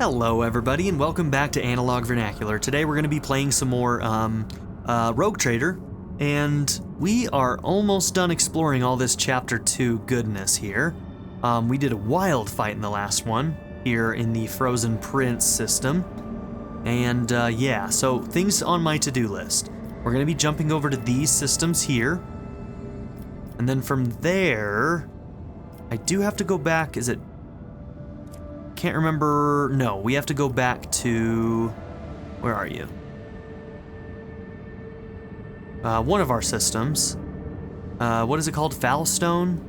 Hello everybody and welcome back to Analog Vernacular. Today we're going to be playing some more Rogue Trader, and we are almost done exploring all this Chapter 2 goodness here. We did a wild fight in the last one here in the Frozen Prince system, and yeah, so things on my to-do list. We're going to be jumping over to these systems here, and then from there, I do have to go back, is it? Can't remember. No, we have to go back to, where are you? One of our systems. What is it called? Foulstone?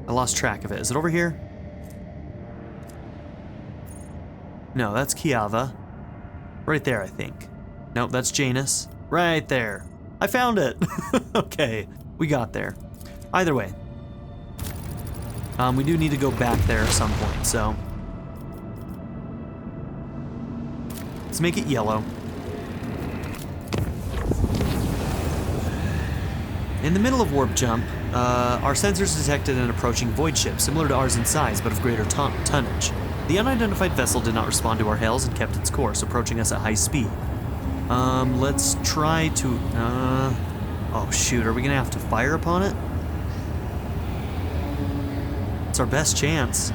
I lost track of it. Is it over here? No, that's Kiava. Right there, I think. Nope, that's Janus. Right there. I found it. Okay, we got there. Either way. We do need to go back there at some point, so let's make it yellow. In the middle of warp jump, our sensors detected an approaching void ship, similar to ours in size, but of greater tonnage. The unidentified vessel did not respond to our hails and kept its course, approaching us at high speed. Let's try to, oh shoot, are we gonna have to fire upon it? It's our best chance.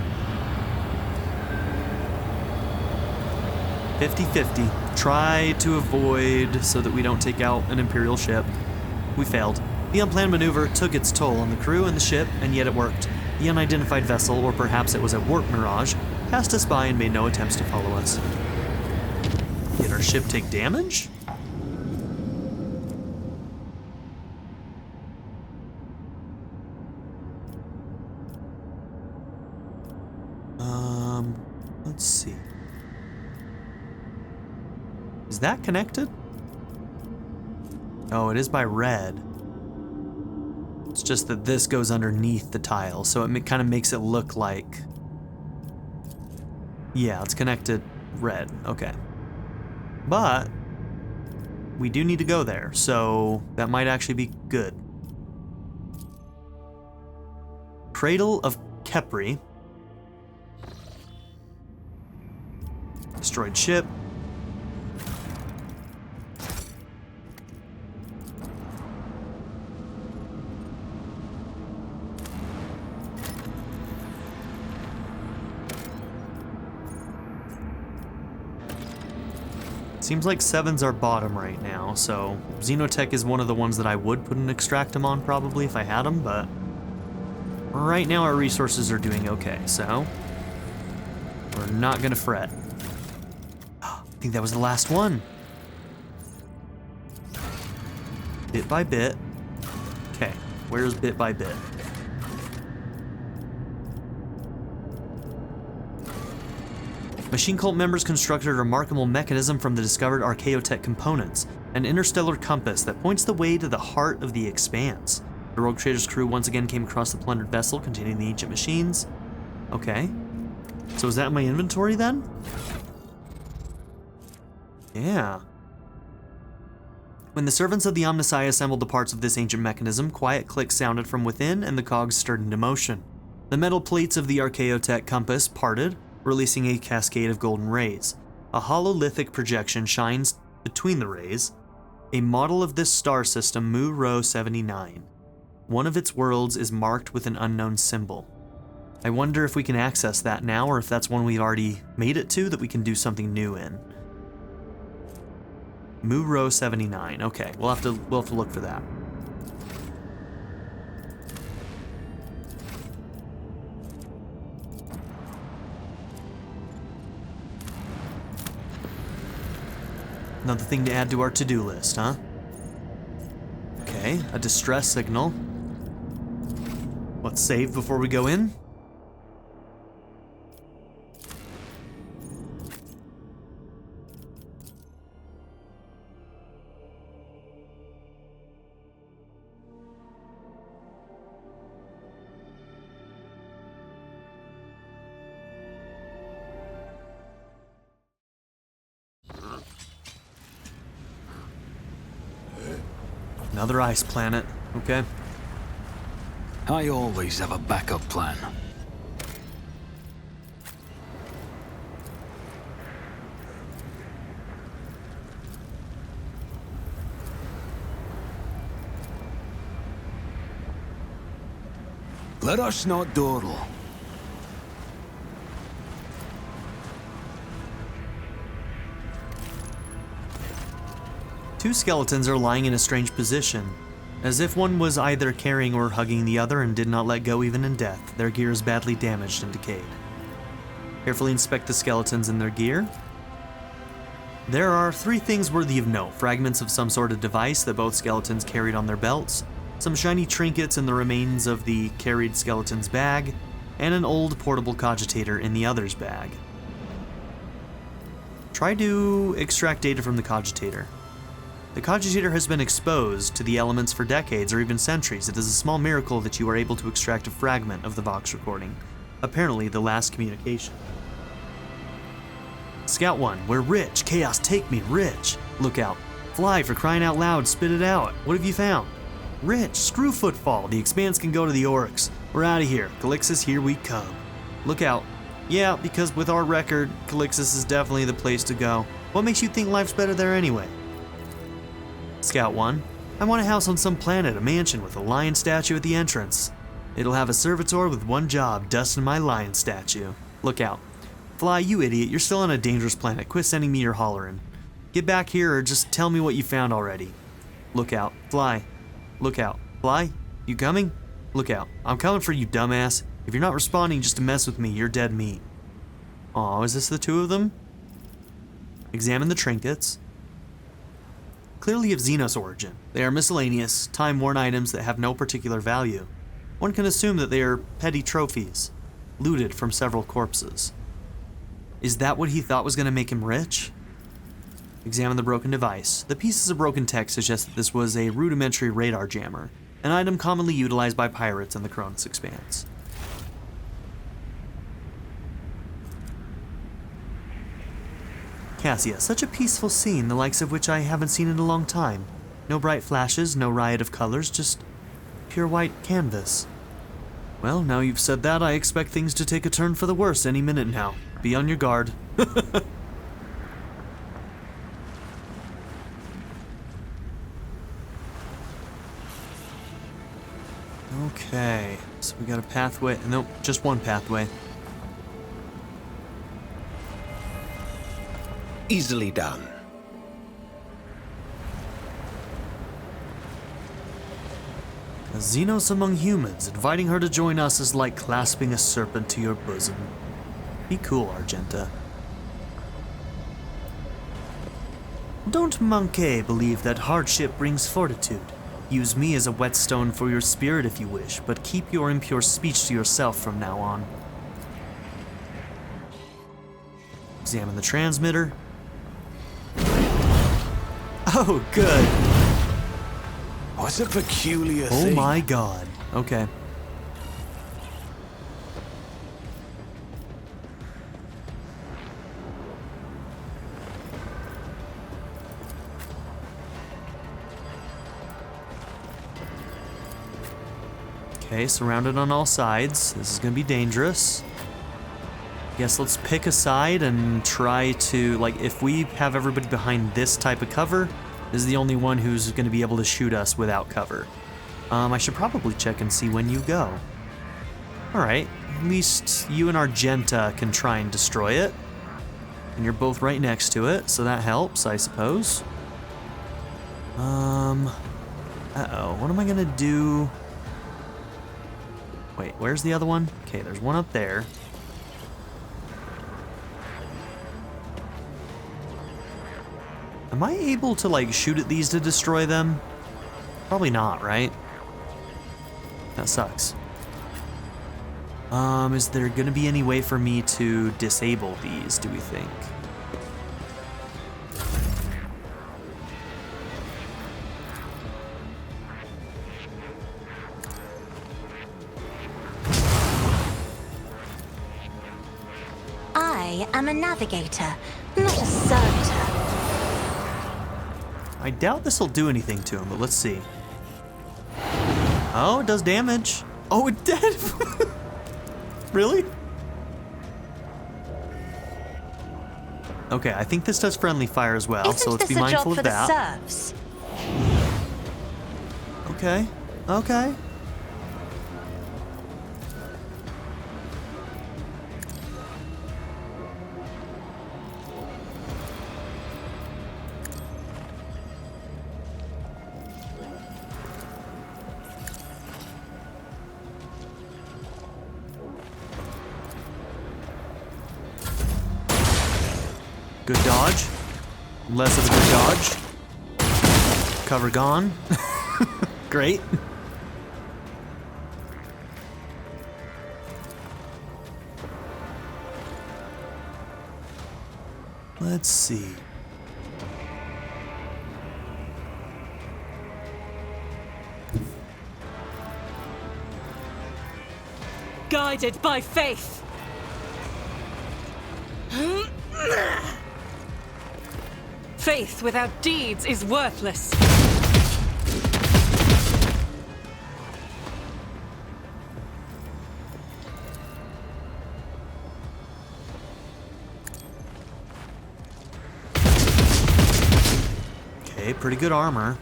50-50. Try to avoid so that we don't take out an Imperial ship. We failed. The unplanned maneuver took its toll on the crew and the ship, and yet it worked. The unidentified vessel, or perhaps it was a warp mirage, passed us by and made no attempts to follow us. Did our ship take damage? Let's see. Is that connected? Oh, it is by red. It's just that this goes underneath the tile, so it kind of makes it look like... Yeah, it's connected red. Okay. But we do need to go there, so that might actually be good. Cradle of Kepri. Destroyed ship. Seems like 7's our bottom right now, so Xenotech is one of the ones that I would put an extractum on probably if I had them, but right now our resources are doing okay, so we're not gonna fret. I think that was the last one. Bit by bit. Okay, where's bit by bit? Machine Cult members constructed a remarkable mechanism from the discovered archotech components, an interstellar compass that points the way to the heart of the Expanse. The Rogue Trader's crew once again came across the plundered vessel containing the ancient machines. Okay. So is that in my inventory then? Yeah. When the servants of the Omnissiah assembled the parts of this ancient mechanism, quiet clicks sounded from within and the cogs stirred into motion. The metal plates of the archotech compass parted, releasing a cascade of golden rays. A hololithic projection shines between the rays. A model of this star system, Mu Rho 79. One of its worlds is marked with an unknown symbol. I wonder if we can access that now, or if that's one we've already made it to that we can do something new in. Mu Rho 79. Okay, we'll have to look for that. Another thing to add to our to-do list, huh? Okay, a distress signal. Let's save before we go in. Another ice planet, okay. I always have a backup plan. Let us not dawdle. Two skeletons are lying in a strange position, as if one was either carrying or hugging the other and did not let go even in death. Their gear is badly damaged and decayed. Carefully inspect the skeletons and their gear. There are 3 things worthy of note: fragments of some sort of device that both skeletons carried on their belts, some shiny trinkets in the remains of the carried skeleton's bag, and an old portable cogitator in the other's bag. Try to extract data from the cogitator. The cogitator has been exposed to the elements for decades or even centuries. It is a small miracle that you are able to extract a fragment of the Vox recording, apparently the last communication. Scout 1, we're rich. Chaos, take me, rich. Look out. Fly, for crying out loud, spit it out. What have you found? Rich, screw footfall. The Expanse can go to the Oryx. We're out of here. Calixis, here we come. Look out. Yeah, because with our record, Calixis is definitely the place to go. What makes you think life's better there anyway? Scout 1, I want a house on some planet, a mansion with a lion statue at the entrance. It'll have a servitor with one job, dusting my lion statue. Look out. Fly, you idiot, you're still on a dangerous planet. Quit sending me your hollering. Get back here or just tell me what you found already. Look out. Fly. Look out. Fly, you coming? Look out. I'm coming for you, dumbass. If you're not responding just to mess with me, you're dead meat. Aw, is this the 2 of them? Examine the trinkets. Clearly of Xenos origin. They are miscellaneous, time-worn items that have no particular value. One can assume that they are petty trophies, looted from several corpses. Is that what he thought was going to make him rich? Examine the broken device. The pieces of broken tech suggest that this was a rudimentary radar jammer, an item commonly utilized by pirates in the Koronus Expanse. Cassia, such a peaceful scene, the likes of which I haven't seen in a long time. No bright flashes, no riot of colors, just pure white canvas. Well, now you've said that, I expect things to take a turn for the worse any minute now. Be on your guard. Okay, so we got a pathway. Nope, just one pathway. Easily done. A Xenos among humans, inviting her to join us is like clasping a serpent to your bosom. Be cool, Argenta. Don't Monkey believe that hardship brings fortitude. Use me as a whetstone for your spirit if you wish, but keep your impure speech to yourself from now on. Examine the transmitter. Oh, good. What's a peculiar thing? Oh my god. Okay. Okay, surrounded on all sides. This is gonna be dangerous. Guess let's pick a side and try to, like, if we have everybody behind this type of cover, this is the only one who's gonna be able to shoot us without cover. I should probably check and see when you go. Alright, at least you and Argenta can try and destroy it. And you're both right next to it, so that helps, I suppose. Uh-oh, what am I gonna do? Wait, where's the other one? Okay, there's one up there. Am I able to, like, shoot at these to destroy them? Probably not, right? That sucks. Is there gonna be any way for me to disable these, do we think? I am a navigator, not a servitor. I doubt this will do anything to him, but let's see. Oh, it does damage. Oh, it did? Really? Okay, I think this does friendly fire as well, so let's be mindful of that. Isn't this a job for the serfs? Okay, okay. Good dodge. Less of a good dodge. Cover gone. Great. Let's see. Guided by faith. Faith without deeds is worthless. Okay, pretty good armor.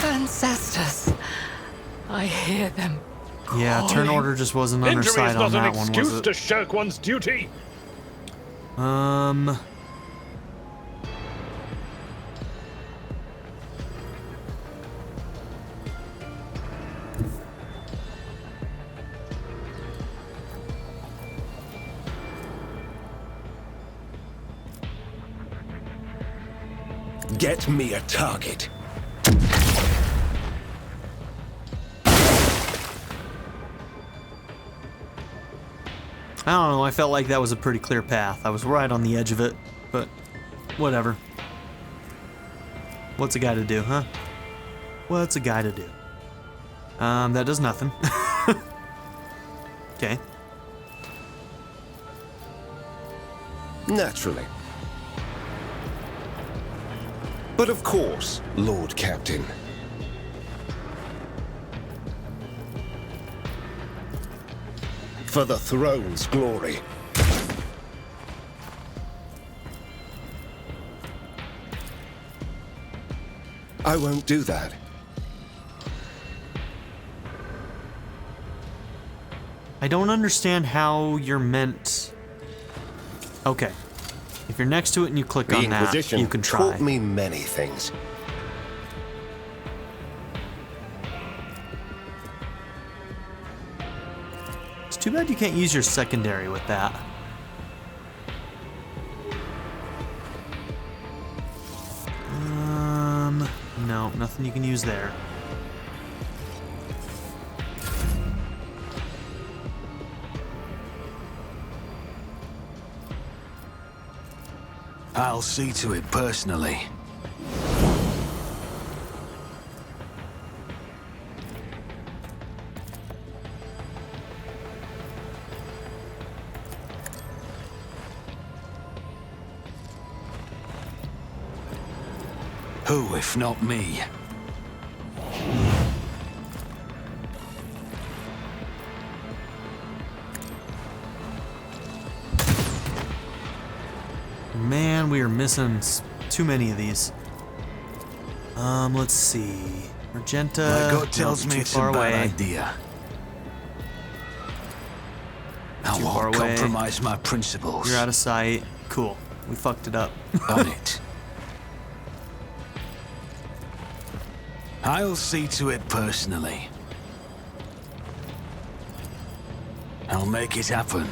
Ancestors, I hear them. Yeah, turn order just wasn't on her Injury side is on not an that one, excuse was to it? shirk one's duty. Get me a target. I don't know, I felt like that was a pretty clear path. I was right on the edge of it, but whatever. What's a guy to do, huh? What's a guy to do? That does nothing. Okay. Naturally. But of course, Lord Captain. For the throne's glory. I won't do that. I don't understand how you're meant... Okay. If you're next to it and you click The on that, Inquisition you can try. taught me many things. It's too bad you can't use your secondary with that. No, nothing you can use there. I'll see to it personally. Who, if not me? Man, we are missing too many of these. Let's see. Magenta. My gut tells no, me too it's a far bad away. idea. I Too far won't away. compromise my principles. You're out of sight. Cool. We fucked it up. On it. I'll see to it personally. I'll make it happen.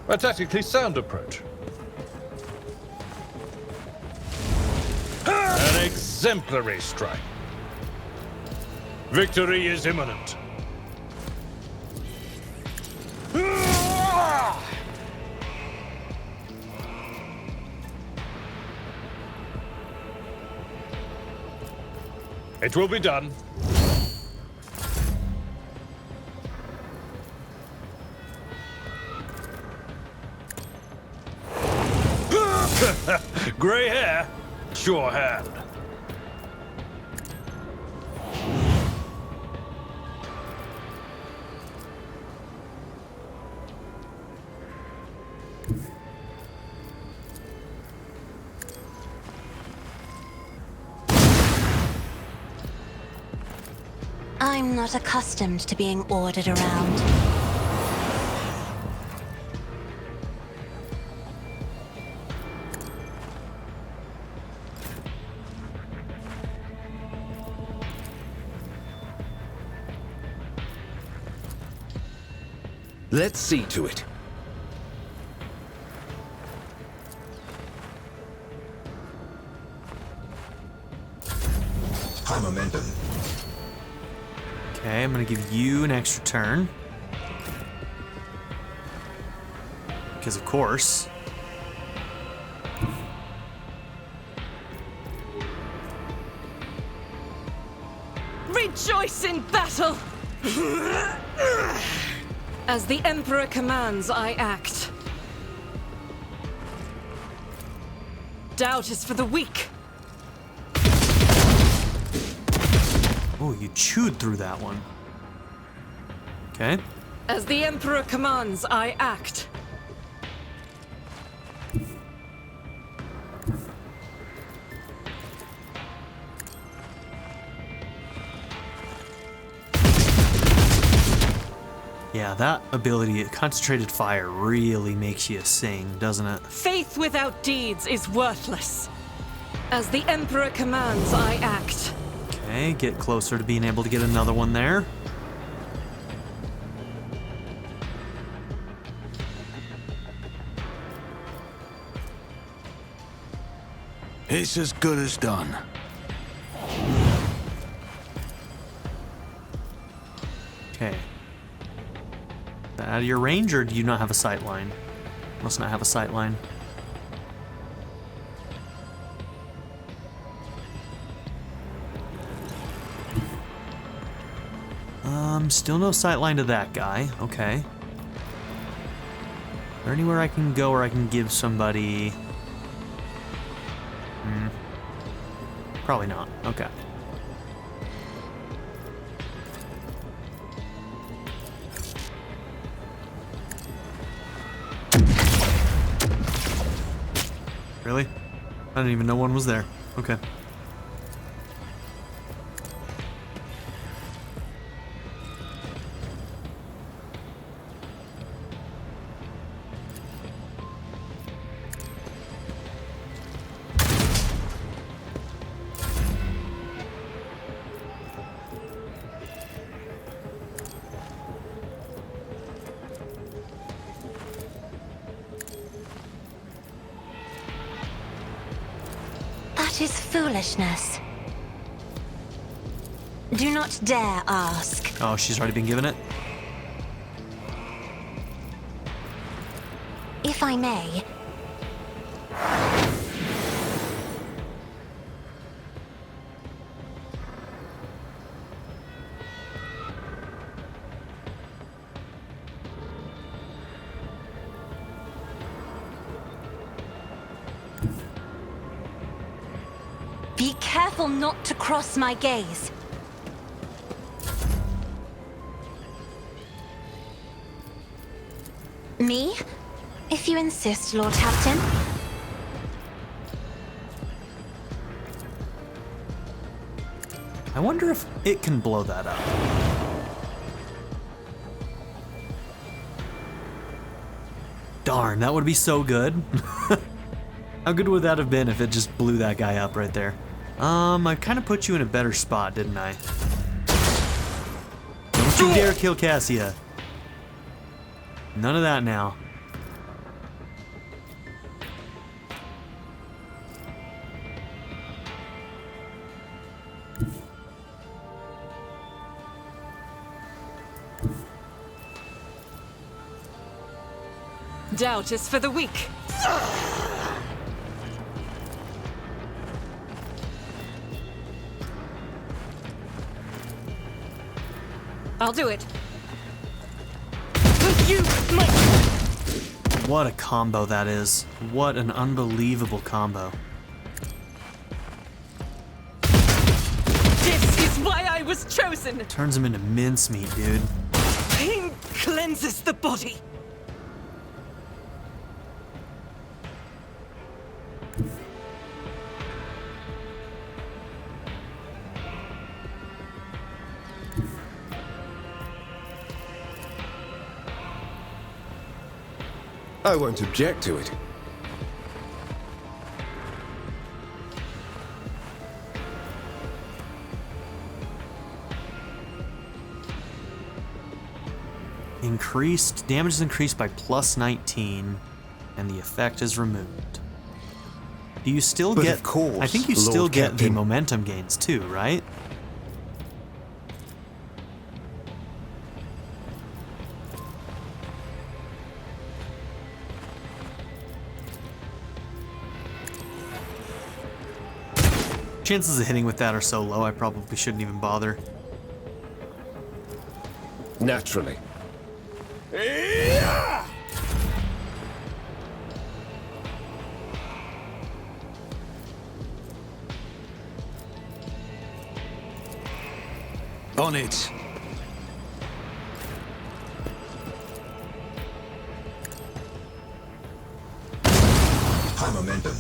A tactically sound approach. An exemplary strike. Victory is imminent. It will be done. Gray hair, sure hand. I'm not accustomed to being ordered around. Let's see to it. High momentum. Okay, I'm gonna give you an extra turn. Because of course. Rejoice in battle! As the Emperor commands, I act. Doubt is for the weak. Oh, you chewed through that one. Okay. As the Emperor commands, I act. Yeah, that ability, concentrated fire, really makes you sing, doesn't it? Faith without deeds is worthless. As the Emperor commands, I act. Okay, get closer to being able to get another one there. It's as good as done. Okay. Is that out of your range, or do you not have a sight line? Must not have a sight line. Still no sight line to that guy. Okay. Is there anywhere I can go where I can give somebody... Probably not. Okay. Really? I didn't even know one was there. Okay. That is foolishness. Do not dare ask. Oh, she's already been given it? If I may. Be careful not to cross my gaze. Me? If you insist, Lord Captain. I wonder if it can blow that up. Darn, that would be so good. How good would that have been if it just blew that guy up right there? I kind of put you in a better spot, didn't I? Don't you dare kill Cassia. None of that now. Doubt is for the weak. I'll do it. You might. What a combo that is. What an unbelievable combo. This is why I was chosen. Turns him into mincemeat, dude. Pain cleanses the body. I won't object to it. increased, damage is increased by plus 19, and the effect is removed. Do you still But get... of course, I think you still Lord get the Captain. momentum gains too, right? Chances of hitting with that are so low, I probably shouldn't even bother. Naturally. On it. High momentum.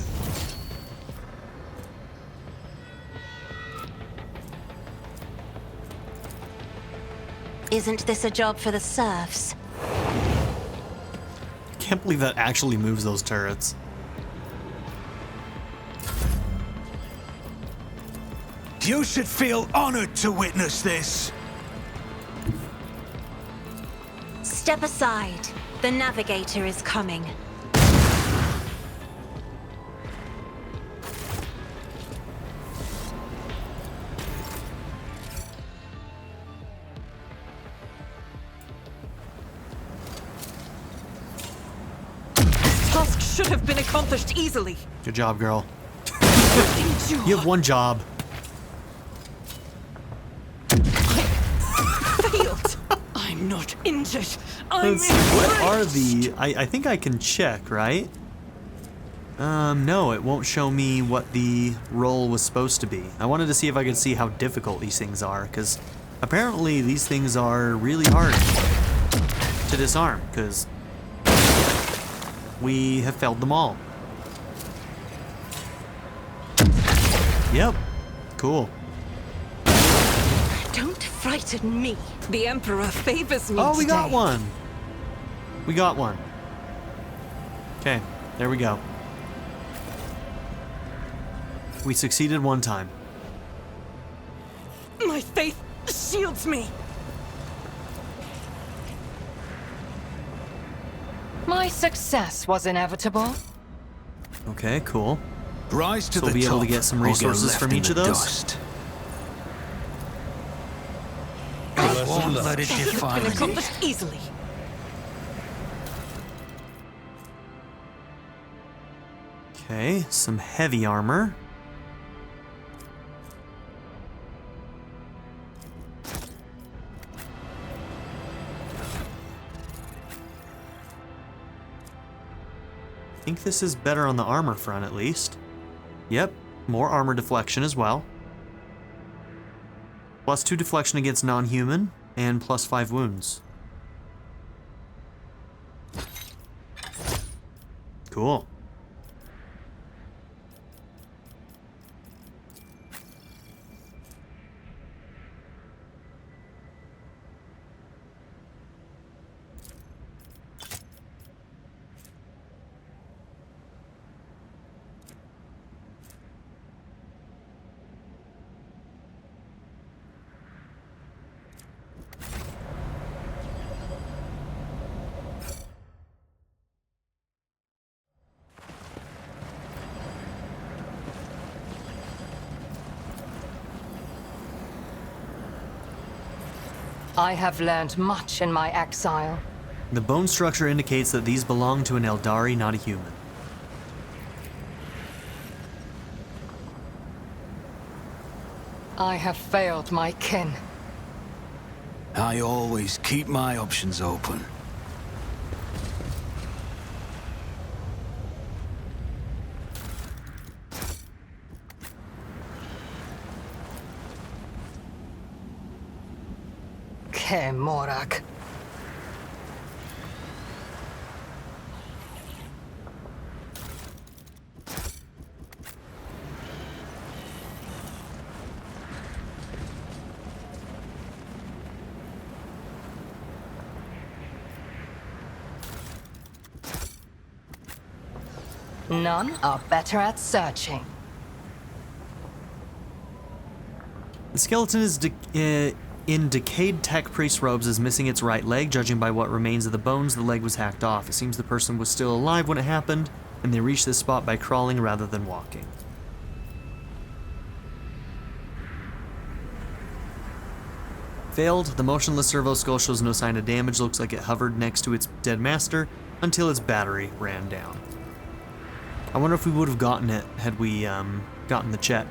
Isn't this a job for the serfs? Can't believe that actually moves those turrets. You should feel honored to witness this. Step aside. The navigator is coming. This task should have been accomplished easily. Good job, girl. Endure. You have one job. Failed. I'm not injured. I'm Let's see, what are enraged. the... I think I can check, right? No, it won't show me what the roll was supposed to be. I wanted to see if I could see how difficult these things are, because apparently these things are really hard to disarm, because we have failed them all. Yep. Cool. Don't frighten me. The Emperor favors me Oh, we got today. one. We got one. Okay, there we go. We succeeded one time. My faith shields me. My success was inevitable. Okay, cool. Rise to So the we'll be able to top, get some or resources left from in each the of those? dust. I won't let it Should have been define me. accomplished easily. Okay, some heavy armor. I think this is better on the armor front at least. Yep, more armor deflection as well. +2 deflection against non-human, and +5 wounds. Cool. I have learned much in my exile. The bone structure indicates that these belong to an Eldari, not a human. I have failed my kin. I always keep my options open. Ke Morak. None are better at searching. The skeleton is in decayed tech priest robes is missing its right leg. Judging by what remains of the bones, the leg was hacked off. It seems the person was still alive when it happened, and they reached this spot by crawling rather than walking. Failed. The motionless servo skull shows no sign of damage. Looks like it hovered next to its dead master until its battery ran down. I wonder if we would have gotten it had we gotten the check.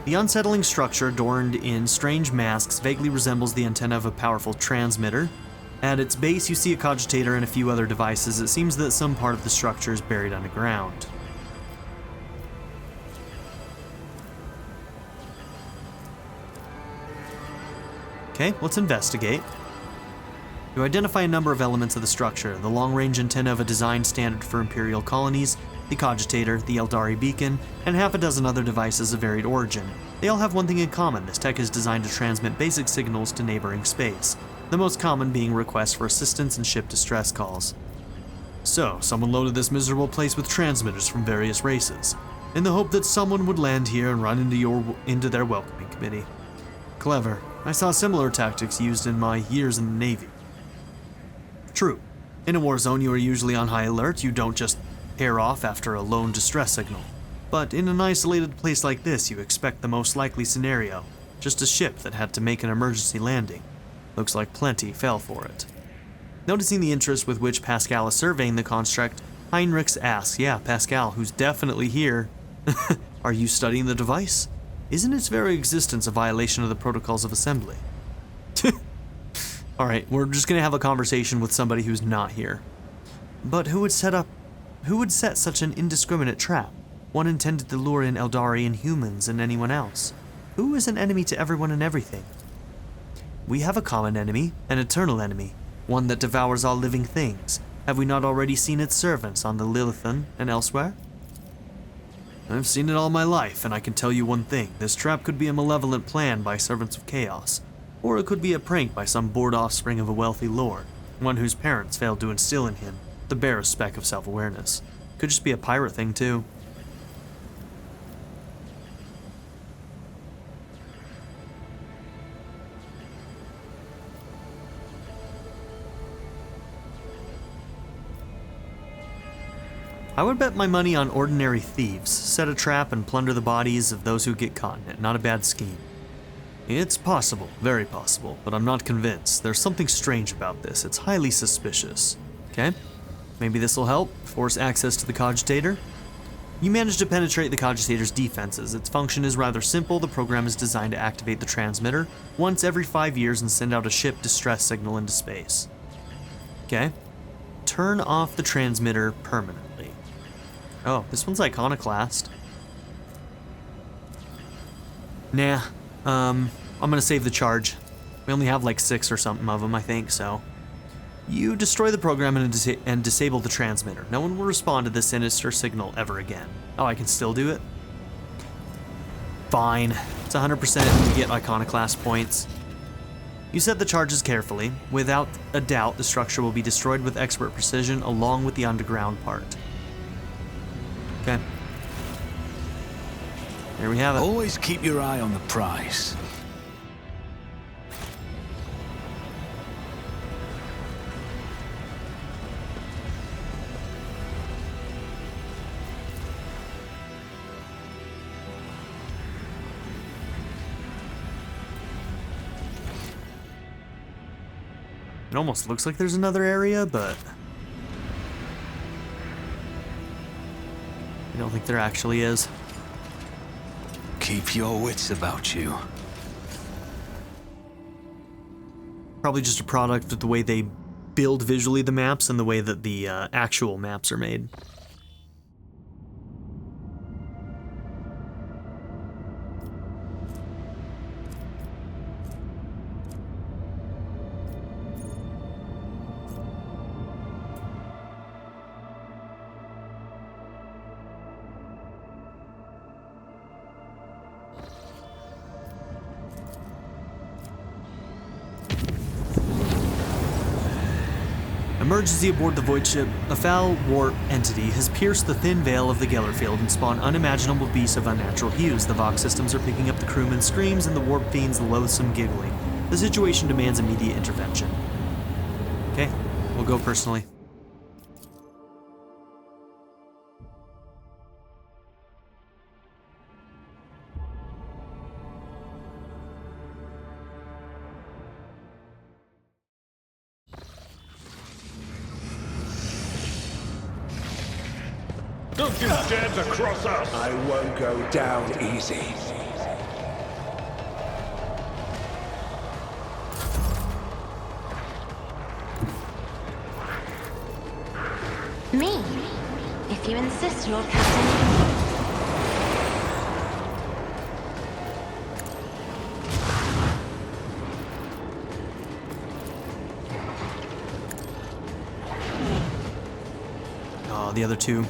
The unsettling structure, adorned in strange masks, vaguely resembles the antenna of a powerful transmitter. At its base, you see a cogitator and a few other devices. It seems that some part of the structure is buried underground. Okay, let's investigate. You identify a number of elements of the structure: the long-range antenna of a design standard for Imperial colonies, the cogitator, the Eldari beacon, and half a dozen other devices of varied origin. They all have one thing in common: this tech is designed to transmit basic signals to neighboring space, the most common being requests for assistance and ship distress calls. So, someone loaded this miserable place with transmitters from various races, in the hope that someone would land here and run into their welcoming committee. Clever. I saw similar tactics used in my years in the Navy. True. In a war zone, you are usually on high alert. You don't just pair off after a lone distress signal. But in an isolated place like this, you expect the most likely scenario. Just a ship that had to make an emergency landing. Looks like plenty fell for it. Noticing the interest with which Pascal is surveying the construct, Heinrichs asks, "Yeah, Pascal, who's definitely here. Are you studying the device? Isn't its very existence a violation of the protocols of assembly?" Alright, we're just gonna have a conversation with somebody who's not here. But who would set such an indiscriminate trap? One intended to lure in Eldari and humans and anyone else. Who is an enemy to everyone and everything? We have a common enemy, an eternal enemy, one that devours all living things. Have we not already seen its servants on the Lilithan and elsewhere? I've seen it all my life, and I can tell you one thing: this trap could be a malevolent plan by servants of chaos, or it could be a prank by some bored offspring of a wealthy lord, one whose parents failed to instill in him the barest speck of self-awareness. Could just be a pirate thing too. I would bet my money on ordinary thieves. Set a trap and plunder the bodies of those who get caught in it. Not a bad scheme. It's possible, very possible, but I'm not convinced. There's something strange about this. It's highly suspicious. Okay? Maybe this will help. Force access to the cogitator. You manage to penetrate the cogitator's defenses. Its function is rather simple. The program is designed to activate the transmitter once every 5 years and send out a ship distress signal into space. Okay? Turn off the transmitter permanently. Oh, this one's iconoclast. Nah, I'm gonna save the charge. We only have like 6 or something of them, I think, so. You destroy the program and disable the transmitter. No one will respond to this sinister signal ever again. Oh, I can still do it? Fine. It's 100% to get iconoclast points. You set the charges carefully. Without a doubt, the structure will be destroyed with expert precision along with the underground part. Okay. Here we have it. Always keep your eye on the prize. It almost looks like there's another area, but I don't think there actually is. Keep your wits about you. Probably just a product of the way they build visually the maps and the way that the actual maps are made. Emergency aboard the void ship. A foul warp entity has pierced the thin veil of the Geller field and spawned unimaginable beasts of unnatural hues. The Vox systems are picking up the crewmen's screams and the warp fiend's loathsome giggling. The situation demands immediate intervention. Okay, we'll go personally. Don't you dare to cross us! I won't go down easy. Me? If you insist, Lord Captain. Oh, the other two.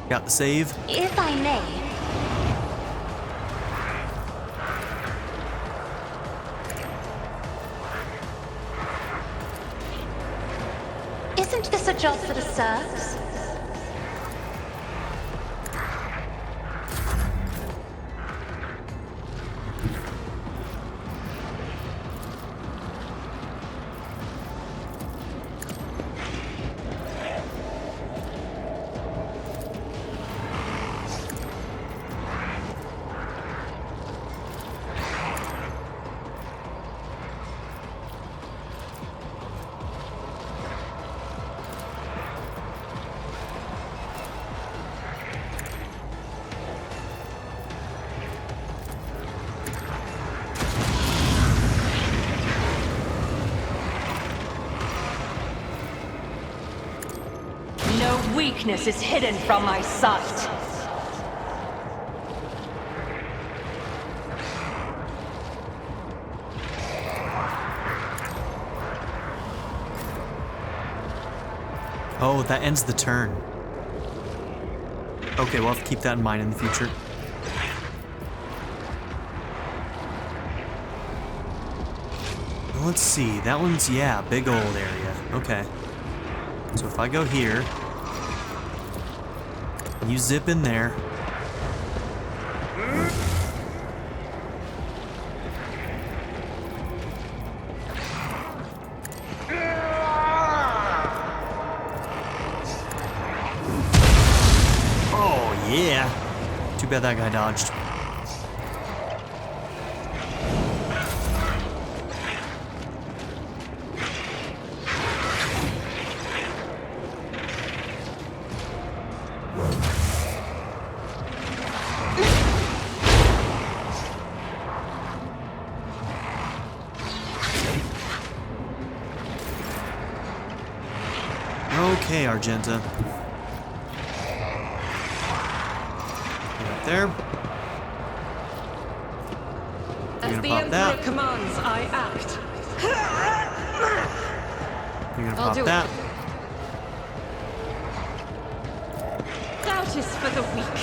Got the save. If I may. Isn't this a job for the serfs? No weakness is hidden from my sight. Oh, that ends the turn. Okay, we'll have to keep that in mind in the future. Let's see, that one's, yeah, big old area. Okay. So if I go here, you zip in there. Oh, yeah. Too bad that guy dodged. Okay, Argenta. Get up there. As the Emperor commands, I act. You're gonna I'll pop do it. that. Doubt is for the weak.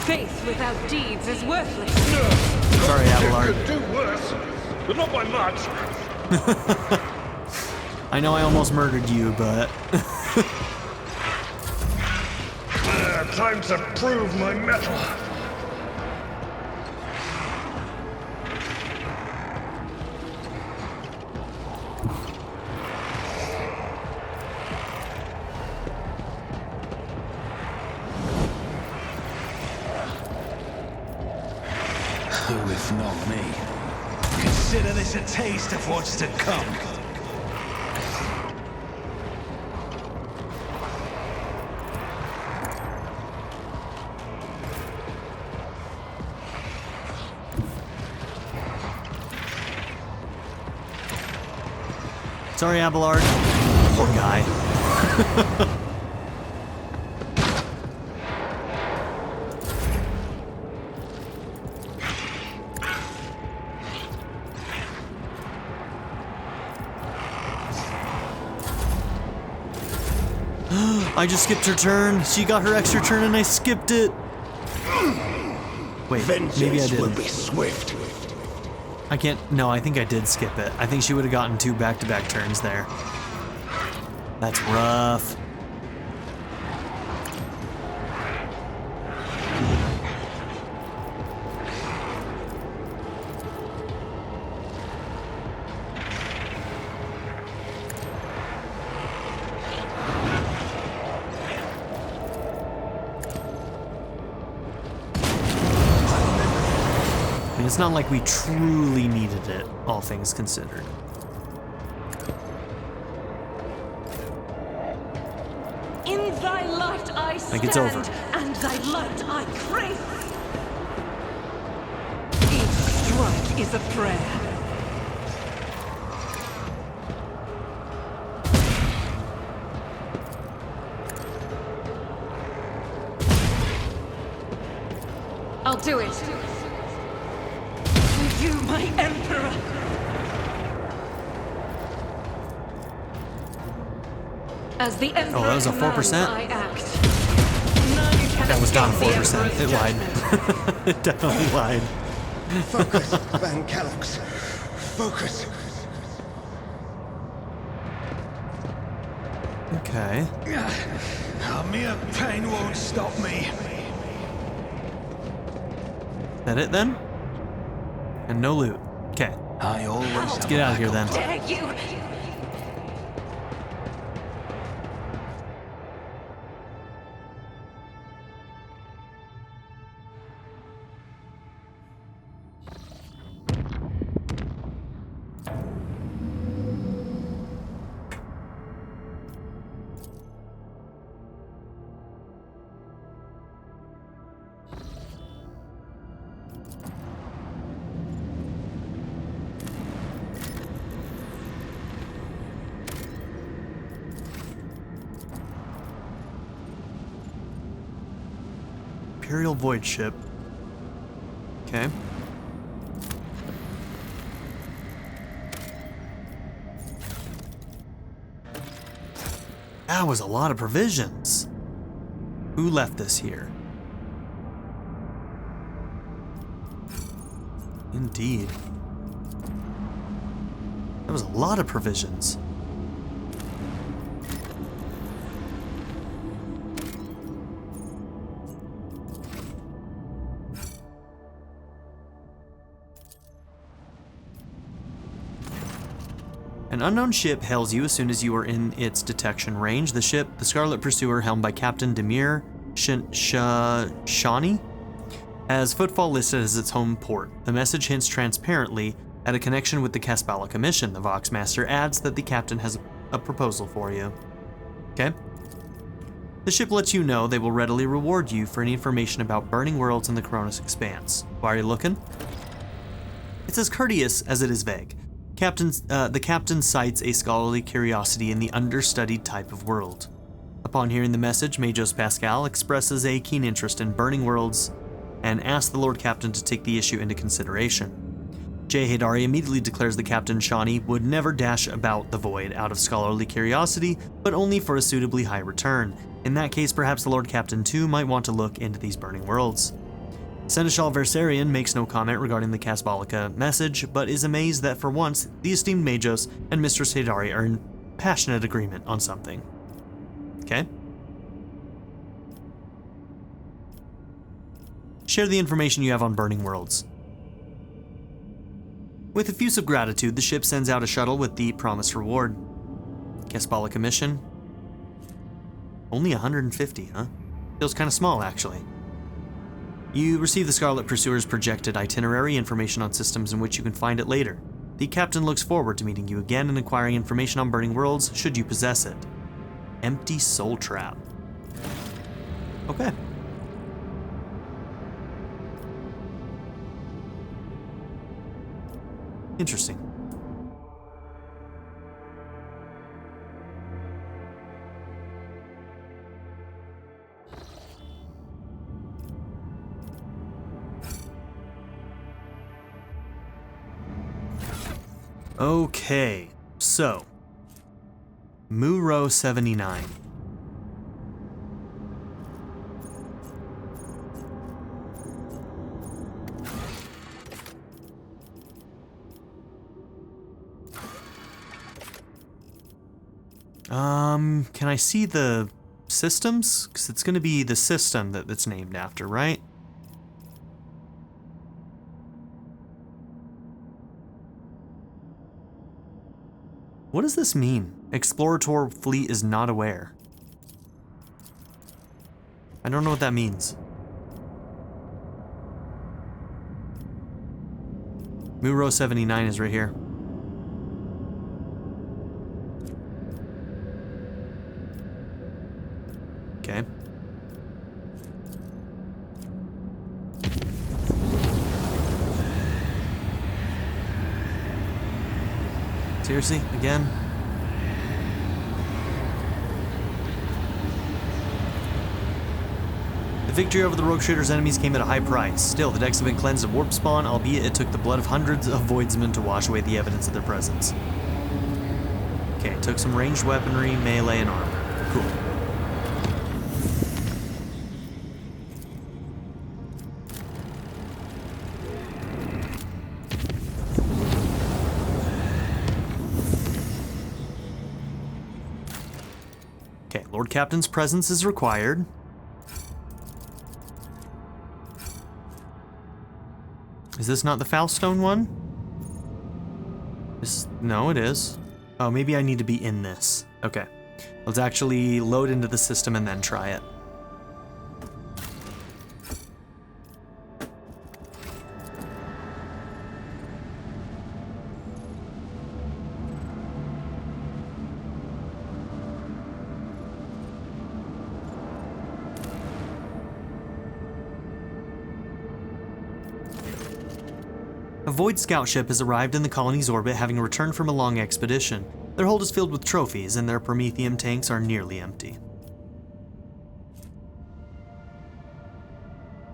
Faith without deeds is worthless. Sorry, Abelard. Could do worse, but not by much. I know I almost murdered you, but... Time to prove my mettle. Who if not me? Consider this a taste of what's to come. Sorry, Abelard. Poor guy. I just skipped her turn. She got her extra turn and I skipped it. Wait, maybe I Vengeance will didn't. be swift. I can't. No, I think I did skip it. I think she would have gotten 2 back-to-back turns there. That's rough. It's not like we truly needed it, all things considered. In thy light I stand, Like it's over. and thy light I crave. Each strike is a prayer. I'll do it. For you, my emperor. As the emperor Oh, that was a 4%? I act. None can That was down escape the 4%. emperor's It lied. judgment. It definitely lied. Focus, Van Callox. Focus. Okay. Mere pain won't stop me. Is that it then? And no loot. Okay. I always Let's get out of here then. Dare you? Imperial Void Ship. Okay. That was a lot of provisions. Who left this here? Indeed. That was a lot of provisions. An unknown ship hails you as soon as you are in its detection range. The ship, the Scarlet Pursuer, helmed by Captain Demir Shani, has Footfall listed as its home port. The message hints transparently at a connection with the Kasbalika mission. The Voxmaster adds that the captain has a proposal for you. Okay. The ship lets you know they will readily reward you for any information about burning worlds in the Koronus Expanse. Why are you looking? It's as courteous as it is vague. The captain cites a scholarly curiosity in the understudied type of world. Upon hearing the message, Majos Pascal expresses a keen interest in burning worlds and asks the Lord Captain to take the issue into consideration. Jay Haydari immediately declares the Captain Shani would never dash about the void out of scholarly curiosity, but only for a suitably high return. In that case, perhaps the Lord Captain too might want to look into these burning worlds. Seneschal Versarian makes no comment regarding the Kasbalika message, but is amazed that for once, the esteemed Majos and Mistress Haydari are in passionate agreement on something. Okay. Share the information you have on burning worlds. With effusive gratitude, the ship sends out a shuttle with the promised reward. Kasbalika mission. Only 150, huh? Feels kind of small, actually. You receive the Scarlet Pursuer's projected itinerary, information on systems in which you can find it later. The captain looks forward to meeting you again and acquiring information on burning worlds, should you possess it. Empty soul trap. Okay. Interesting. Okay, so Muro 79. Can I see the systems? Because it's going to be the system that it's named after, right? What does this mean? Explorator fleet is not aware. I don't know what that means. Muro 79 is right here. Okay. Seriously? Again? The victory over the Rogue Trader's enemies came at a high price. Still, the decks have been cleansed of warp spawn, albeit it took the blood of hundreds of voidsmen to wash away the evidence of their presence. Okay, took some ranged weaponry, melee, and armor. Cool. Okay, Lord Captain's presence is required. Is this not the Foulstone one? No, it is. Oh, maybe I need to be in this. Okay. Let's actually load into the system and then try it. A Void scout ship has arrived in the colony's orbit, having returned from a long expedition. Their hold is filled with trophies, and their Promethium tanks are nearly empty.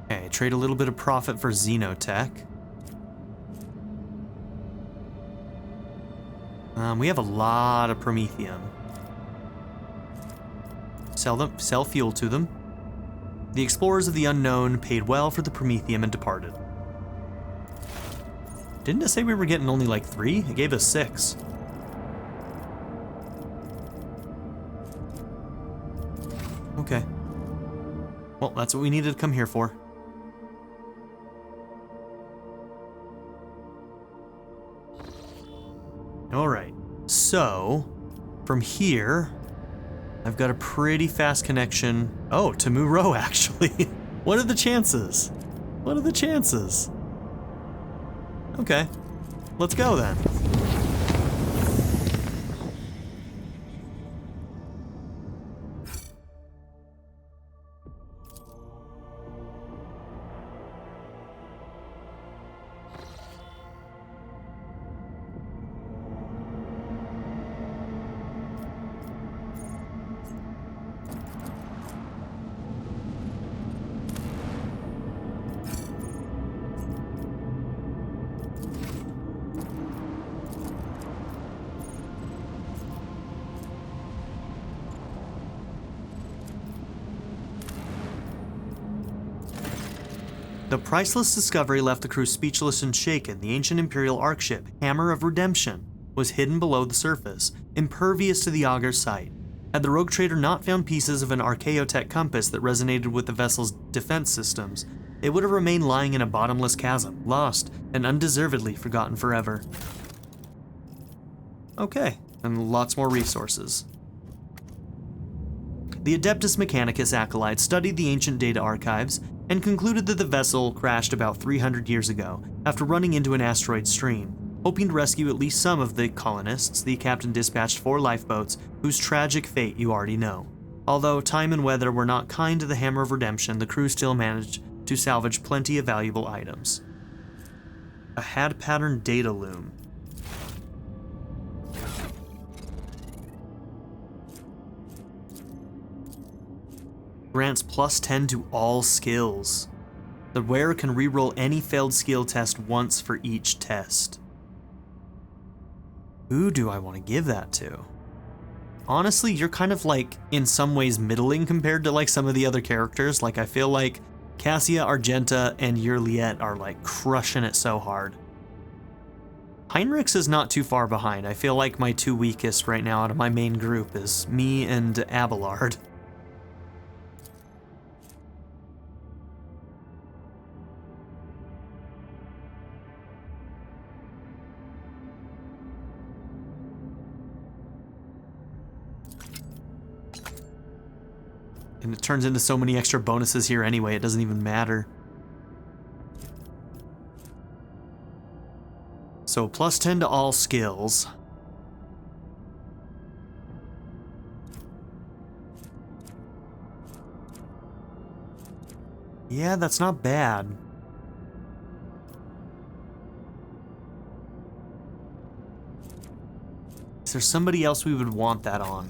Okay, trade a little bit of profit for Xenotech. We have a lot of Promethium. Sell fuel to them. The explorers of the unknown paid well for the Promethium and departed. Didn't it say we were getting only like 3? It gave us 6. Okay. Well, that's what we needed to come here for. Alright, so from here, I've got a pretty fast connection. Oh, to Muro, actually. What are the chances? What are the chances? Okay, let's go then. The priceless discovery left the crew speechless and shaken. The ancient Imperial Ark ship, Hammer of Redemption, was hidden below the surface, impervious to the auger's sight. Had the rogue trader not found pieces of an archotech compass that resonated with the vessel's defense systems, it would have remained lying in a bottomless chasm, lost and undeservedly forgotten forever. Okay, and lots more resources. The Adeptus Mechanicus acolyte studied the ancient data archives and concluded that the vessel crashed about 300 years ago after running into an asteroid stream. Hoping to rescue at least some of the colonists, the captain dispatched 4 lifeboats whose tragic fate you already know. Although time and weather were not kind to the Hammer of Redemption, the crew still managed to salvage plenty of valuable items. A had pattern data loom. Grants +10 to all skills. The wearer can reroll any failed skill test once for each test. Who do I want to give that to? Honestly, you're kind of like, in some ways, middling compared to like some of the other characters. Like, I feel like Cassia, Argenta, and Yurliet are like crushing it so hard. Heinrichs is not too far behind. I feel like my two weakest right now out of my main group is me and Abelard. And it turns into so many extra bonuses here anyway, it doesn't even matter. So plus 10 to all skills. Yeah, that's not bad. Is there somebody else we would want that on?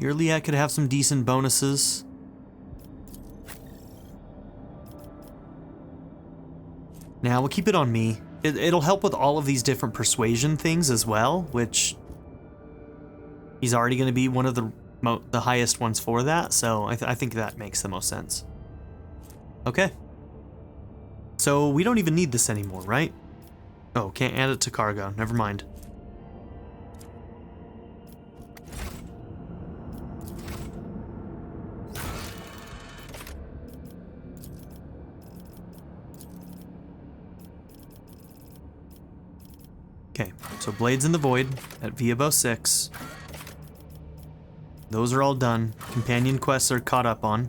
Yurliak could have some decent bonuses. Now we'll keep it on me. It'll help with all of these different persuasion things as well, which he's already going to be one of the highest ones for that, so I think that makes the most sense. Okay. So we don't even need this anymore, right? Oh, can't add it to cargo. Never mind. Okay, so Blades in the Void at Viabo 6. Those are all done. Companion quests are caught up on.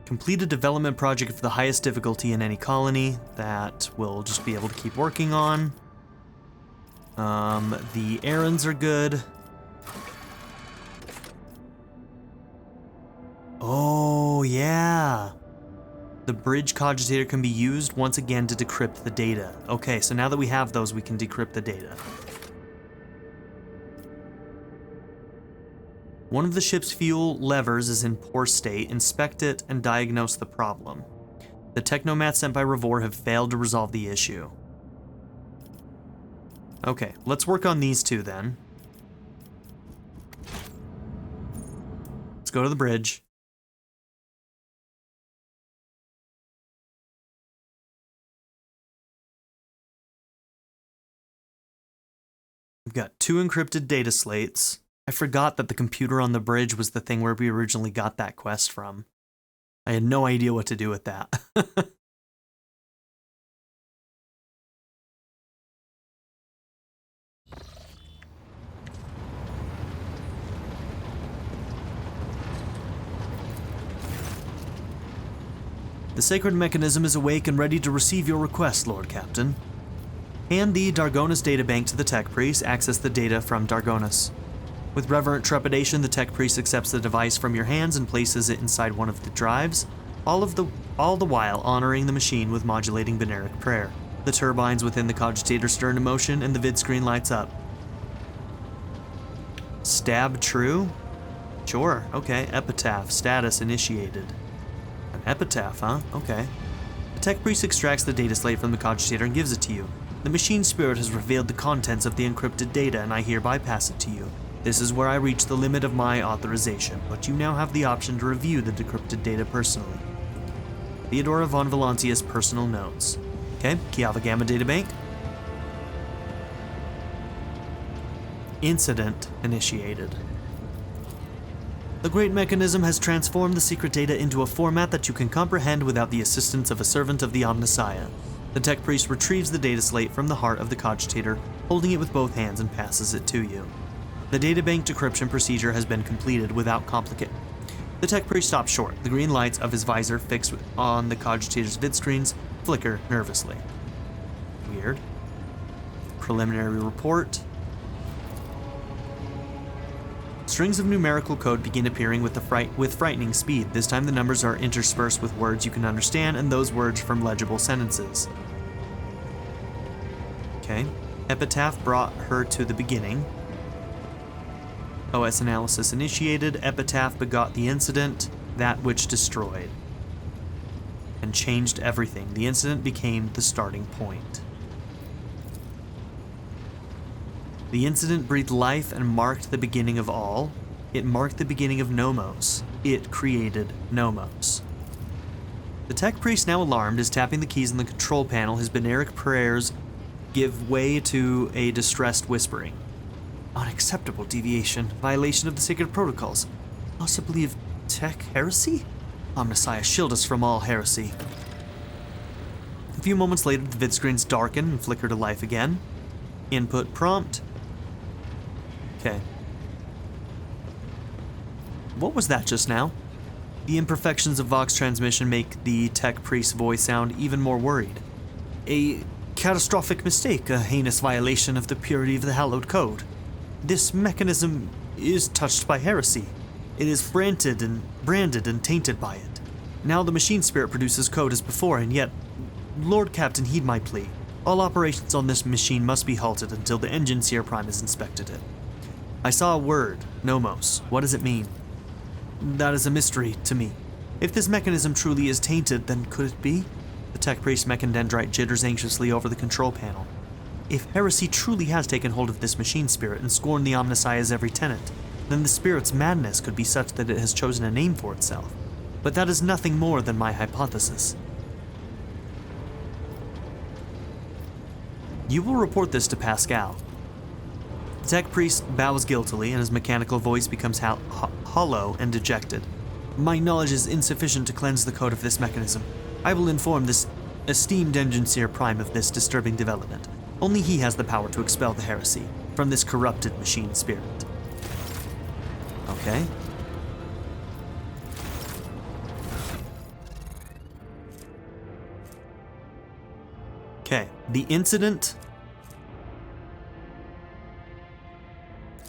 Complete a development project for the highest difficulty in any colony that we'll just be able to keep working on. The errands are good. Oh, yeah. The bridge cogitator can be used once again to decrypt the data. Okay, so now that we have those, we can decrypt the data. One of the ship's fuel levers is in poor state. Inspect it and diagnose the problem. The technomats sent by Revor have failed to resolve the issue. Okay, let's work on these two then. Let's go to the bridge. We've got 2 encrypted data slates. I forgot that the computer on the bridge was the thing where we originally got that quest from. I had no idea what to do with that. The sacred mechanism is awake and ready to receive your request, Lord Captain. Hand the Dargonus databank to the tech priest. Access the data from Dargonus. With reverent trepidation, the tech priest accepts the device from your hands and places it inside one of the drives, all the while honoring the machine with modulating Beneric prayer. The turbines within the cogitator stir into motion and the vid screen lights up. Stab true? Sure, okay. Epitaph. Status initiated. An epitaph, huh? Okay. The tech priest extracts the data slate from the cogitator and gives it to you. The machine spirit has revealed the contents of the encrypted data, and I hereby pass it to you. This is where I reach the limit of my authorization, but you now have the option to review the decrypted data personally. Theodora von Valancius personal notes. Okay, Kiava Gamma databank. Incident initiated. The great mechanism has transformed the secret data into a format that you can comprehend without the assistance of a servant of the Omnissiah. The tech priest retrieves the data slate from the heart of the cogitator, holding it with both hands and passes it to you. The databank decryption procedure has been completed without complication. The tech priest stops short. The green lights of his visor fixed on the cogitator's vid screens flicker nervously. Weird. Preliminary report. Strings of numerical code begin appearing with frightening speed. This time the numbers are interspersed with words you can understand and those words from legible sentences. Okay. Epitaph brought her to the beginning. OS analysis initiated. Epitaph begot the incident, that which destroyed. And changed everything. The incident became the starting point. The incident breathed life and marked the beginning of all. It marked the beginning of Nomos. It created Nomos. The tech priest, now alarmed, is tapping the keys on the control panel. His Beneric prayers give way to a distressed whispering. Unacceptable deviation, violation of the sacred protocols, possibly of tech heresy? Omnissiah, shield us from all heresy. A few moments later, the vid screens darken and flicker to life again. Input prompt. Okay. What was that just now? The imperfections of Vox transmission make the tech priest's voice sound even more worried. A catastrophic mistake, a heinous violation of the purity of the hallowed code. This mechanism is touched by heresy. It is branded and tainted by it. Now the machine spirit produces code as before, and yet, Lord Captain, heed my plea. All operations on this machine must be halted until the engine seer prime has inspected it. I saw a word, Nomos. What does it mean? That is a mystery to me. If this mechanism truly is tainted, then could it be? The tech priest mechandendrite jitters anxiously over the control panel. If heresy truly has taken hold of this machine spirit and scorned the Omnissiah's every tenet, then the spirit's madness could be such that it has chosen a name for itself. But that is nothing more than my hypothesis. You will report this to Pascal. The tech priest bows guiltily, and his mechanical voice becomes hollow and dejected. My knowledge is insufficient to cleanse the code of this mechanism. I will inform this esteemed engine seer prime of this disturbing development. Only he has the power to expel the heresy from this corrupted machine spirit. Okay. Okay, the incident.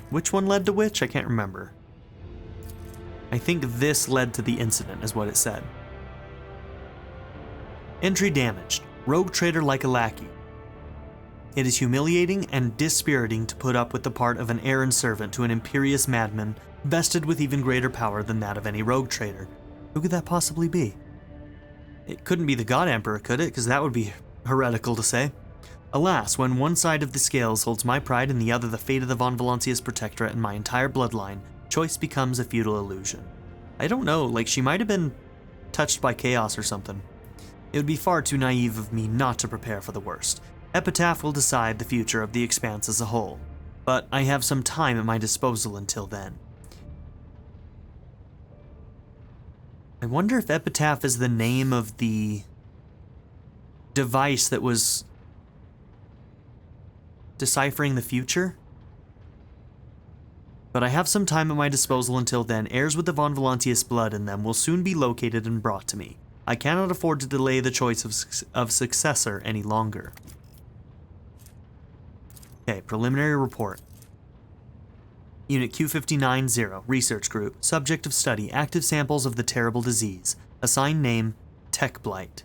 Which one led to which? I can't remember. I think this led to the incident, is what it said. Entry damaged. Rogue trader like a lackey. It is humiliating and dispiriting to put up with the part of an errand servant to an imperious madman, vested with even greater power than that of any rogue trader. Who could that possibly be? It couldn't be the God Emperor, could it? Because that would be heretical to say. Alas, when one side of the scales holds my pride and the other the fate of the von Valancius Protectorate and my entire bloodline, choice becomes a futile illusion. I don't know, like she might have been touched by chaos or something. It would be far too naive of me not to prepare for the worst. Epitaph will decide the future of the Expanse as a whole, but I have some time at my disposal until then. I wonder if Epitaph is the name of the device that was deciphering the future? But I have some time at my disposal until then. Heirs with the von Valancius blood in them will soon be located and brought to me. I cannot afford to delay the choice of successor any longer. Okay, preliminary report. Unit Q59-0, Research Group. Subject of study, active samples of the terrible disease. Assigned name, Tech Blight.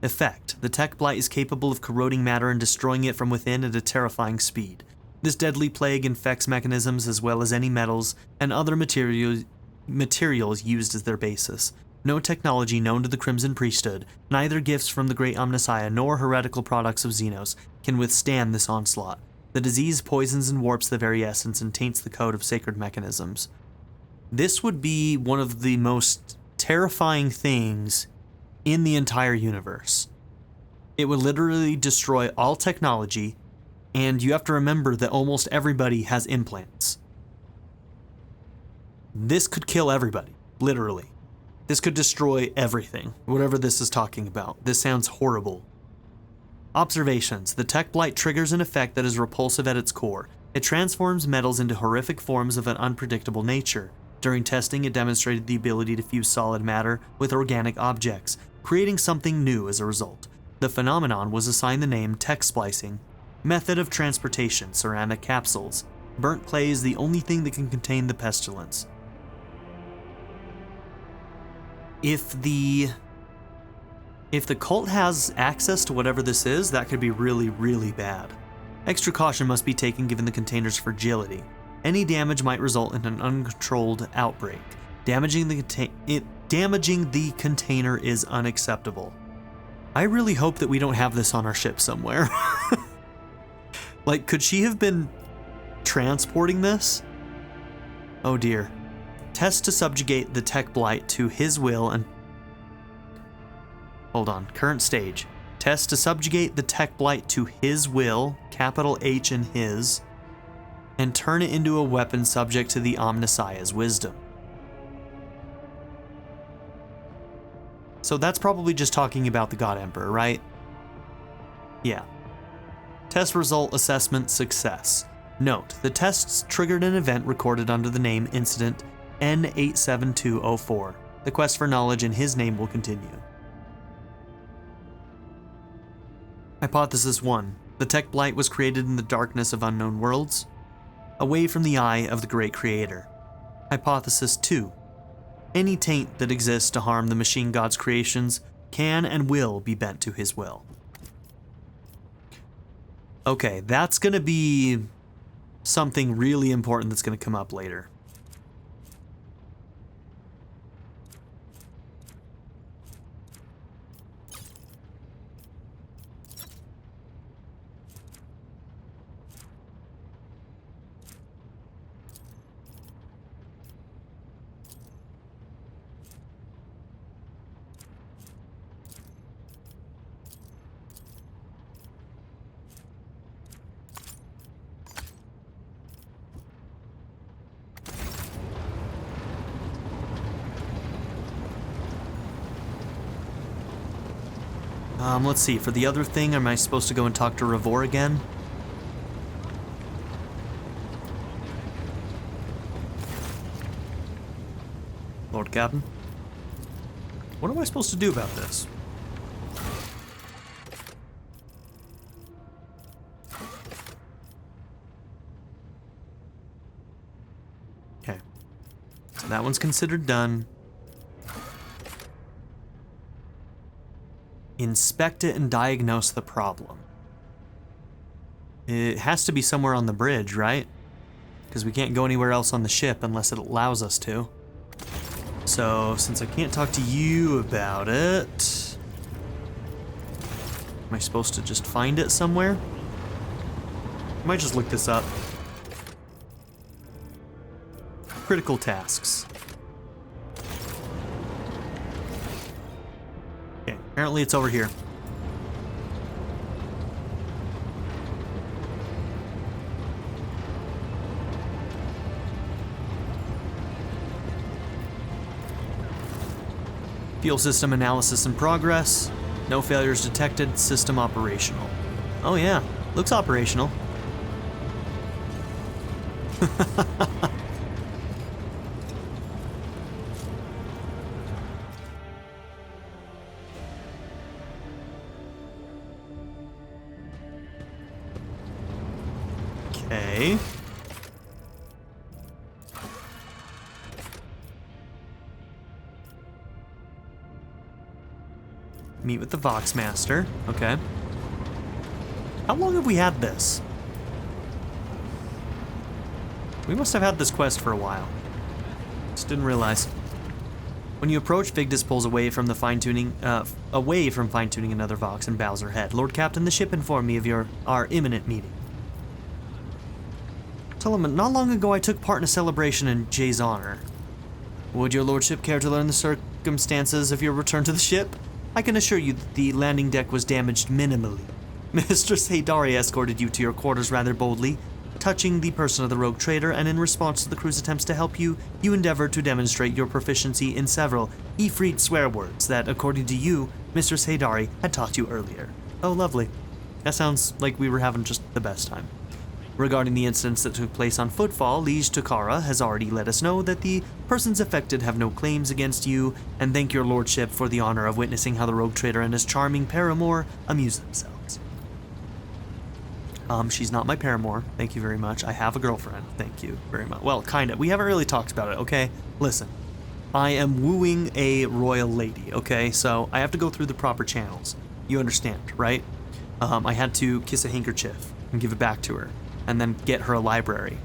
Effect, the Tech Blight is capable of corroding matter and destroying it from within at a terrifying speed. This deadly plague infects mechanisms as well as any metals and other materials used as their basis. No technology known to the Crimson Priesthood, neither gifts from the Great Omnissiah nor heretical products of Xenos, can withstand this onslaught. The disease poisons and warps the very essence and taints the code of sacred mechanisms. This would be one of the most terrifying things in the entire universe. It would literally destroy all technology, and you have to remember that almost everybody has implants. This could kill everybody, literally. This could destroy everything, whatever this is talking about. This sounds horrible. Observations. The Tech Blight triggers an effect that is repulsive at its core. It transforms metals into horrific forms of an unpredictable nature. During testing, it demonstrated the ability to fuse solid matter with organic objects, creating something new as a result. The phenomenon was assigned the name tech splicing. Method of transportation, ceramic capsules. Burnt clay is the only thing that can contain the pestilence. If the cult has access to whatever this is, that could be really, really bad. Extra caution must be taken given the container's fragility. Any damage might result in an uncontrolled outbreak. Damaging the container is unacceptable. I really hope that we don't have this on our ship somewhere. Like, could she have been transporting this? Oh dear. Test to subjugate the tech blight to his will and... Hold on. Current stage. Test to subjugate the tech blight to his will, capital H in his, and turn it into a weapon subject to the Omnissiah's wisdom. So that's probably just talking about the God Emperor, right? Yeah. Test result assessment success. Note, the tests triggered an event recorded under the name Incident N87204. The quest for knowledge in his name will continue. Hypothesis 1. The tech blight was created in the darkness of unknown worlds, away from the eye of the great creator. Hypothesis 2. Any taint that exists to harm the machine god's creations can and will be bent to his will. Okay, that's gonna be something really important that's gonna come up later. Let's see, for the other thing, am I supposed to go and talk to Revor again? Lord Captain? What am I supposed to do about this? Okay. So that one's considered done. Inspect it and diagnose the problem. It has to be somewhere on the bridge, right? Because we can't go anywhere else on the ship unless it allows us to. So, since I can't talk to you about it... Am I supposed to just find it somewhere? I might just look this up. Critical tasks. Apparently it's over here. Fuel system analysis in progress. No failures detected. System operational. Oh yeah, looks operational. Okay. Meet with the Voxmaster. Okay. How long have we had this? We must have had this quest for a while. Just didn't realize. When you approach, Vigdis pulls away from fine-tuning another Vox and bows her head. Lord Captain, the ship informed me of our imminent meeting. Tell him, not long ago I took part in a celebration in Jay's honor. Would your lordship care to learn the circumstances of your return to the ship? I can assure you that the landing deck was damaged minimally. Mistress Haydari escorted you to your quarters rather boldly, touching the person of the rogue trader, and in response to the crew's attempts to help you, you endeavored to demonstrate your proficiency in several Ifrit swear words that, according to you, Mistress Haydari had taught you earlier. Oh, lovely. That sounds like we were having just the best time. Regarding the incidents that took place on Footfall, Liege Takara has already let us know that the persons affected have no claims against you, and thank your lordship for the honor of witnessing how the rogue trader and his charming paramour amuse themselves. She's not my paramour, thank you very much. I have a girlfriend, thank you very much. Well, kinda. We haven't really talked about it, okay? Listen, I am wooing a royal lady, okay? So I have to go through the proper channels. You understand, right? I had to kiss a handkerchief and give it back to her, and then get her a library.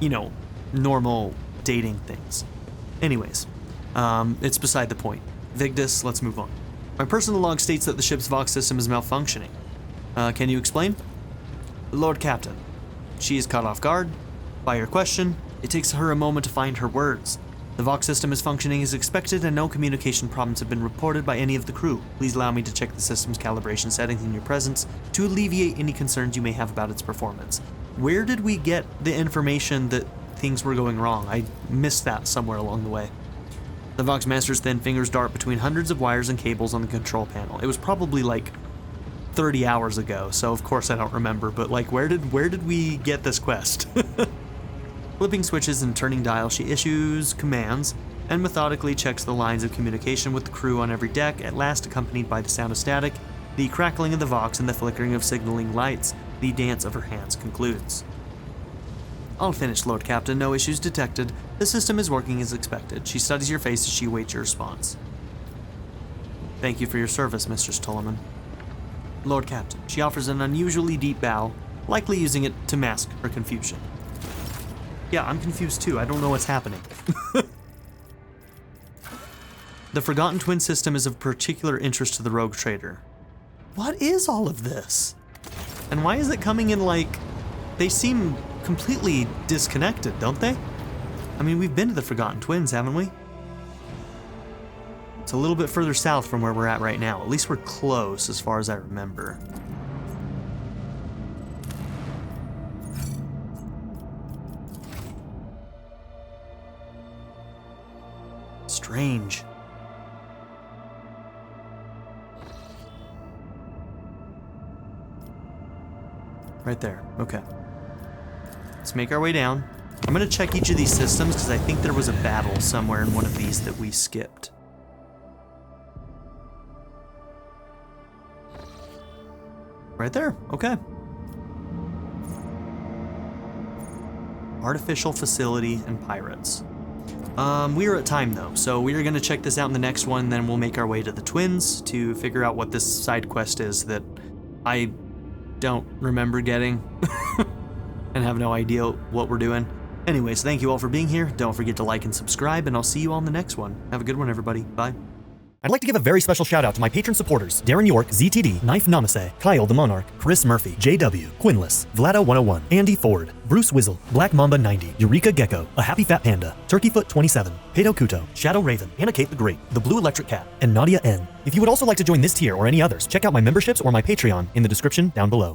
You know, normal dating things. Anyways, it's beside the point. Vigdis, let's move on. My personal log states that the ship's Vox system is malfunctioning. Can you explain? Lord Captain, she is caught off guard. By her question, it takes her a moment to find her words. The Vox system is functioning as expected and no communication problems have been reported by any of the crew. Please allow me to check the system's calibration settings in your presence to alleviate any concerns you may have about its performance. Where did we get the information that things were going wrong? I missed that somewhere along the way. The Vox Master's thin fingers dart between hundreds of wires and cables on the control panel. It was probably like 30 hours ago, so of course I don't remember, but like where did we get this quest? Flipping switches and turning dials, she issues commands and methodically checks the lines of communication with the crew on every deck, at last accompanied by the sound of static, the crackling of the Vox, and the flickering of signaling lights. The dance of her hands concludes. All finished, Lord Captain. No issues detected. The system is working as expected. She studies your face as she awaits your response. Thank you for your service, Mistress Tolleman. Lord Captain. She offers an unusually deep bow, likely using it to mask her confusion. Yeah, I'm confused too. I don't know what's happening. The Forgotten Twin system is of particular interest to the rogue trader. What is all of this? And why is it coming in like... They seem completely disconnected, don't they? I mean, we've been to the Forgotten Twins, haven't we? It's a little bit further south from where we're at right now. At least we're close as far as I remember. Strange. Right there. Okay. Let's make our way down. I'm gonna check each of these systems because I think there was a battle somewhere in one of these that we skipped. Right there. Okay. Artificial facility and pirates. We are at time though, so we are going to check this out in the next one, then we'll make our way to the Twins to figure out what this side quest is that I don't remember getting and have no idea what we're doing. Anyways, thank you all for being here. Don't forget to like and subscribe, and I'll see you all in the next one. Have a good one, everybody. Bye. I'd like to give a very special shout out to my patron supporters: Darren York, ZTD, Knife Namaste, Kyle the Monarch, Chris Murphy, JW, Quinless, Vlado101, Andy Ford, Bruce Wizzle, Black Mamba 90, Eureka Gecko, A Happy Fat Panda, Turkeyfoot 27, Pedo Kuto, Shadow Raven, Anna Kate the Great, The Blue Electric Cat, and Nadia N. If you would also like to join this tier or any others, check out my memberships or my Patreon in the description down below.